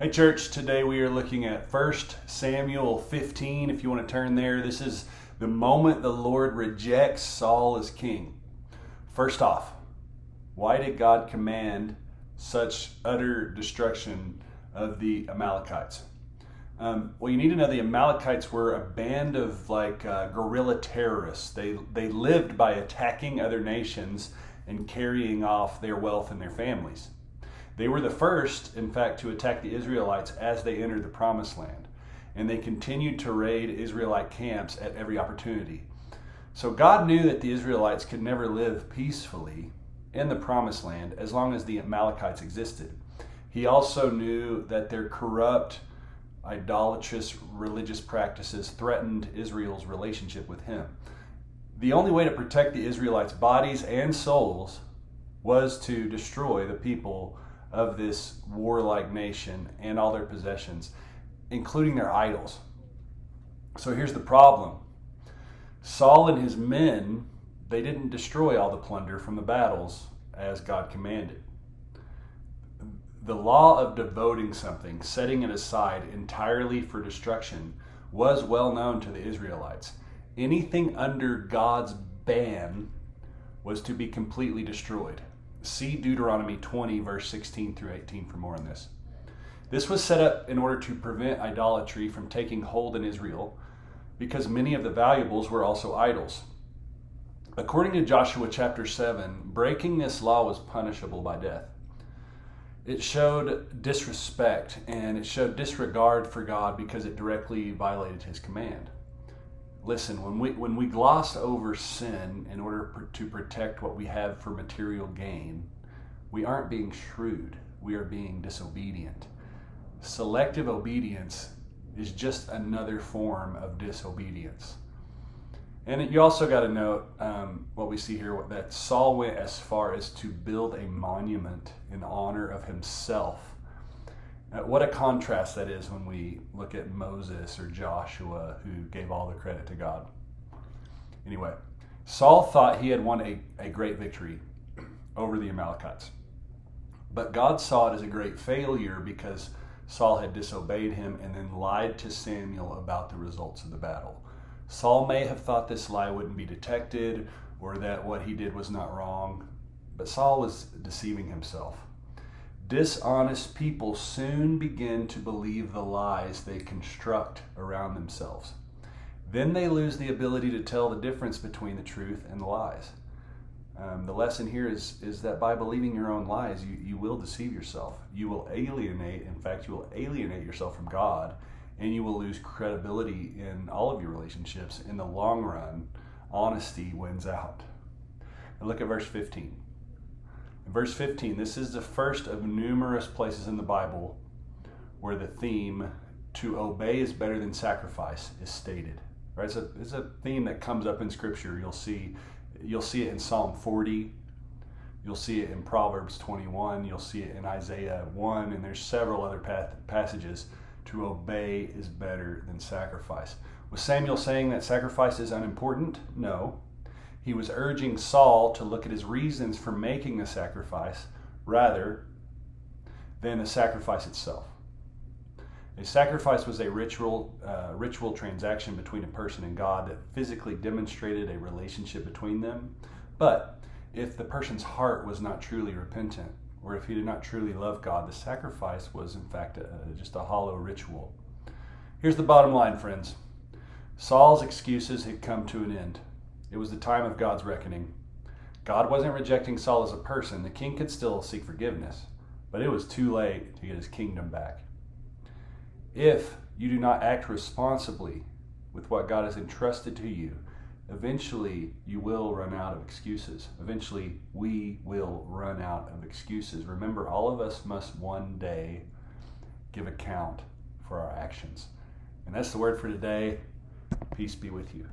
Hey church, today we are looking at 1 Samuel 15. If you want to turn there, this is the moment the Lord rejects Saul as king. First off, why did God command such utter destruction of the Amalekites? Well, you need to know the Amalekites were a band of guerrilla terrorists. They lived by attacking other nations and carrying off their wealth and their families. They were the first, in fact, to attack the Israelites as they entered the Promised Land, and they continued to raid Israelite camps at every opportunity. So God knew that the Israelites could never live peacefully in the Promised Land as long as the Amalekites existed. He also knew that their corrupt, idolatrous religious practices threatened Israel's relationship with him. The only way to protect the Israelites' bodies and souls was to destroy the people of this warlike nation and all their possessions, including their idols. So here's the problem. Saul and his men, they didn't destroy all the plunder from the battles as God commanded. The law of devoting something, setting it aside entirely for destruction, was well known to the Israelites. Anything under God's ban was to be completely destroyed. See Deuteronomy 20, verse 16 through 18 for more on this. This was set up in order to prevent idolatry from taking hold in Israel, because many of the valuables were also idols. According to Joshua chapter 7, breaking this law was punishable by death. It showed disrespect and it showed disregard for God because it directly violated his command. Listen, when we gloss over sin in order to protect what we have for material gain, we aren't being shrewd. We are being disobedient. Selective obedience is just another form of disobedience. And you also got to note what we see here, that Saul went as far as to build a monument in honor of himself. What a contrast that is when we look at Moses or Joshua, who gave all the credit to God. Anyway, Saul thought he had won a great victory over the Amalekites. But God saw it as a great failure because Saul had disobeyed him and then lied to Samuel about the results of the battle. Saul may have thought this lie wouldn't be detected or that what he did was not wrong, but Saul was deceiving himself. Dishonest people soon begin to believe the lies they construct around themselves. Then they lose the ability to tell the difference between the truth and the lies. The lesson here is that by believing your own lies, you will deceive yourself. You will alienate yourself from God, and you will lose credibility in all of your relationships. In the long run, honesty wins out. Now look at verse 15. In verse 15, this is the first of numerous places in the Bible where the theme, to obey is better than sacrifice, is stated. Right? It's a theme that comes up in Scripture. You'll see it in Psalm 40. You'll see it in Proverbs 21. You'll see it in Isaiah 1. And there's several other passages. To obey is better than sacrifice. Was Samuel saying that sacrifice is unimportant? No. He was urging Saul to look at his reasons for making the sacrifice rather than the sacrifice itself. A sacrifice was a ritual transaction between a person and God that physically demonstrated a relationship between them. But if the person's heart was not truly repentant, or if he did not truly love God, the sacrifice was in fact just a hollow ritual. Here's the bottom line, friends. Saul's excuses had come to an end. It was the time of God's reckoning. God wasn't rejecting Saul as a person. The king could still seek forgiveness, but it was too late to get his kingdom back. If you do not act responsibly with what God has entrusted to you, eventually you will run out of excuses. Eventually we will run out of excuses. Remember, all of us must one day give account for our actions. And that's the word for today. Peace be with you.